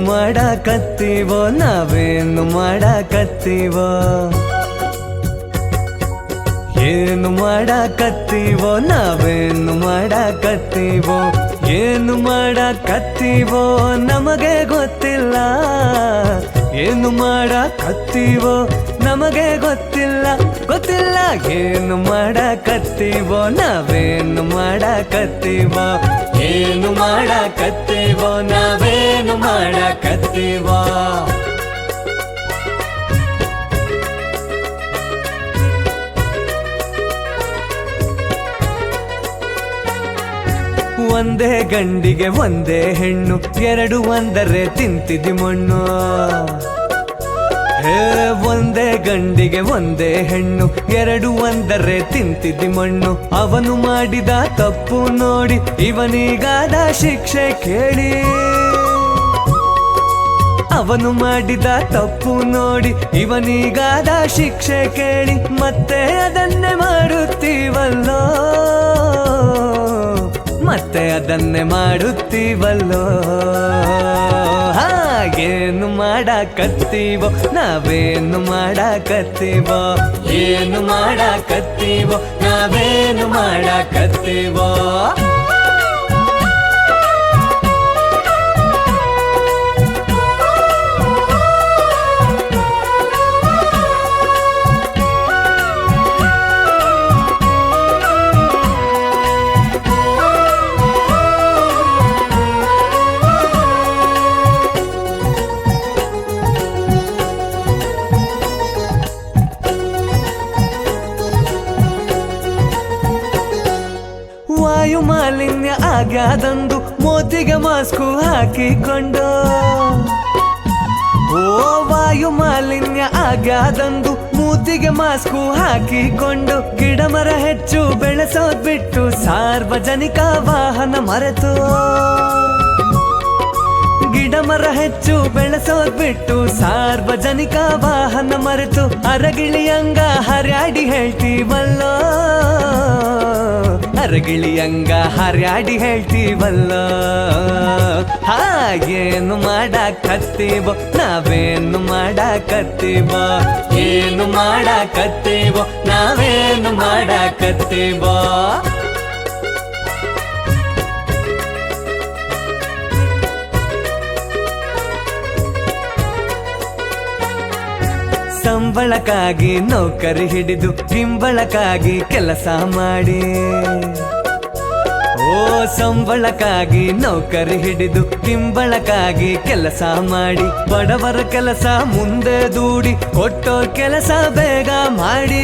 ಮಾಡಾಕತ್ತೀವೋ ನಾವೇನು ಮಾಡಾಕತ್ತೀವೋ ಏನು ಮಾಡಾಕತ್ತೀವೋ ನಾವೇನು ಮಾಡಾಕತ್ತೀವೋ ಏನು ಮಾಡಾಕತ್ತೀವೋ ನಮಗೆ ಗೊತ್ತಿಲ್ಲ ಏನು ಮಾಡಾಕತ್ತೀವೋ ನಮಗೆ ಗೊತ್ತಿಲ್ಲ ಗೊತ್ತಿಲ್ಲ ಏನು ಮಾಡಾಕತ್ತೀವೋ ನಾವೇನು ಮಾಡಾಕತ್ತೀವೋ ಏನು ಮಾಡಾಕತ್ತೀವೋ ನಾವೇನು ಮಾಡಾಕತ್ತೀವೋ ಒಂದೇ ಗಂಡಿಗೆ ಒಂದೇ ಹೆಣ್ಣು ಎರಡು ಒಂದರೆ ತಿಂತಿದಿ ಮಣ್ಣು ಒಂದೇ ಗಂಡಿಗೆ ಒಂದೇ ಹೆಣ್ಣು ಎರಡು ಒಂದರೆ ತಿಂತಿದ್ದಿ ಮಣ್ಣು ಅವನು ಮಾಡಿದ ತಪ್ಪು ನೋಡಿ ಇವನಿಗಾದ ಶಿಕ್ಷೆ ಕೇಳಿ ಅವನು ಮಾಡಿದ ತಪ್ಪು ನೋಡಿ ಇವನಿಗಾದ ಶಿಕ್ಷೆ ಕೇಳಿ ಮತ್ತೆ ಅದನ್ನೇ ಮಾಡುತ್ತೀವಲ್ಲೋ ಮತ್ತೆ ಅದನ್ನೇ ಮಾಡುತ್ತೀವಲ್ಲೋ ಏನು ಮಾಡಾಕತ್ತೀವೋ ನಾವೇನು ಮಾಡಾಕತ್ತೀವೋ ಏನು ಮಾಡಾಕತ್ತೀವೋ ನಾವೇನು ಮಾಡಾಕತ್ತೀವೋ ವಾಯು ಮಾಲಿನ್ಯ ಆಗ್ಯಾದಂದು ಮೋತಿಗೆ ಮಾಸ್ಕು ಹಾಕಿಕೊಂಡು ವಾಯು ಮಾಲಿನ್ಯ ಆಗ್ಯಾದಂದು ಮೂತಿಗೆ ಮಾಸ್ಕು ಹಾಕಿಕೊಂಡು ಗಿಡ ಮರ ಹೆಚ್ಚು ಬೆಳೆಸೋದ್ ಬಿಟ್ಟು ಸಾರ್ವಜನಿಕ ವಾಹನ ಮರೆತು ಗಿಡ ಮರ ಹೆಚ್ಚು ಬೆಳೆಸೋದ್ ಬಿಟ್ಟು ಸಾರ್ವಜನಿಕ ವಾಹನ ಮರೆತು ಅರಗಿಳಿಯಂಗ ಹರ್ಯಾಡಿ ಹೇಳ್ತೀವಲ್ಲೋ ಅರಗಿಳಿಯಂಗ ಹರ್ಯಾಡಿ ಹೇಳ್ತೀವಲ್ಲೋ ಹಾಗೇನು ಮಾಡಾಕತ್ತೀವೋ ನಾವೇನು ಮಾಡಾಕತ್ತೀವೋ ಏನು ಮಾಡಾಕತ್ತೀವೋ ನಾವೇನು ಮಾಡಾಕತ್ತೀವೋ ಸಂಬಳಕ್ಕಾಗಿ ನೌಕರಿ ಹಿಡಿದು ಗಿಂಬಳಕ್ಕಾಗಿ ಕೆಲಸ ಮಾಡಿ ಸಂಬಳಕ್ಕಾಗಿ ನೌಕರಿ ಹಿಡಿದು ಗಿಂಬಳಕ್ಕಾಗಿ ಕೆಲಸ ಮಾಡಿ ಬಡವರ ಕೆಲಸ ಮುಂದೆ ದೂಡಿ ಕೊಟ್ಟೋ ಕೆಲಸ ಬೇಗ ಮಾಡಿ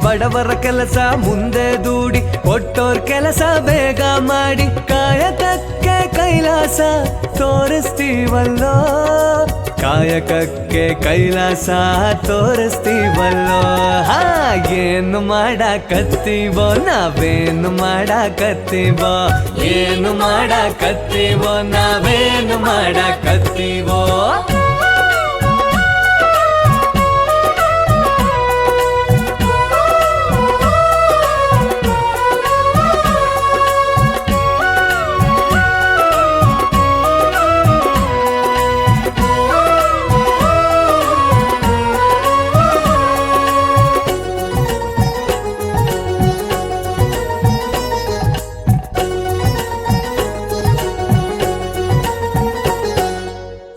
ಬಡವರ ಕೆಲಸ ಮುಂದೆ ದೂಡಿ ಕೊಟ್ಟೋರ್ ಕೆಲಸ ಬೇಗ ಮಾಡಿ ಕಾಯಕಕ್ಕೆ ಕೈಲಾಸ ತೋರಿಸ್ತೀವಲ್ಲೋ ಕಾಯಕಕ್ಕೆ ಕೈಲಾಸ ತೋರಿಸ್ತೀವಲ್ಲೋ ಹಾಗೇನು ಮಾಡಾಕತ್ತೀವೋ ನಾವೇನು ಮಾಡಾಕತ್ತೀವೋ ಏನು ಮಾಡಾಕತ್ತೀವೋ ನಾವೇನು ಮಾಡಾಕತ್ತೀವೋ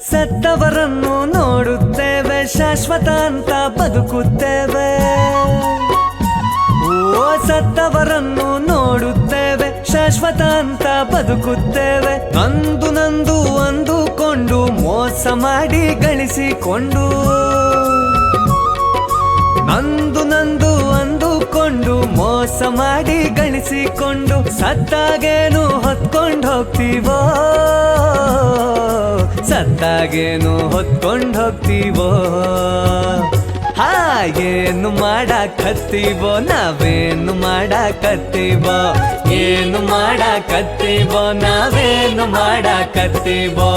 ಸತ್ತವರನ್ನು ನೋಡುತ್ತೇವೆ ಶಾಶ್ವತ ಅಂತ ಬದುಕುತ್ತೇವೆ ಸತ್ತವರನ್ನು ನೋಡುತ್ತೇವೆ ಶಾಶ್ವತ ಅಂತ ಬದುಕುತ್ತೇವೆ ನಂದು ನಂದು ಅಂದುಕೊಂಡು ಮೋಸ ಮಾಡಿ ಗಳಿಸಿಕೊಂಡು ನಂದು ನಂದು ಅಂದುಕೊಂಡು ಮೋಸ ಮಾಡಿ ಗಳಿಸಿಕೊಂಡು ಸತ್ತಾಗೇನು ಹೊತ್ಕೊಂಡು ಹೋಗ್ತೀವೋ ಸತ್ತಾಗೇನು ಹೊತ್ಕೊಂಡು ಹೋಗ್ತೀವೋ ಹಾಗೇನು ಮಾಡಾಕತ್ತೀವೋ ನಾವೇನು ಮಾಡಾಕತ್ತೀವೋ ಏನು ಮಾಡಾಕತ್ತೀವೋ ನಾವೇನು ಮಾಡಾಕತ್ತೀವೋ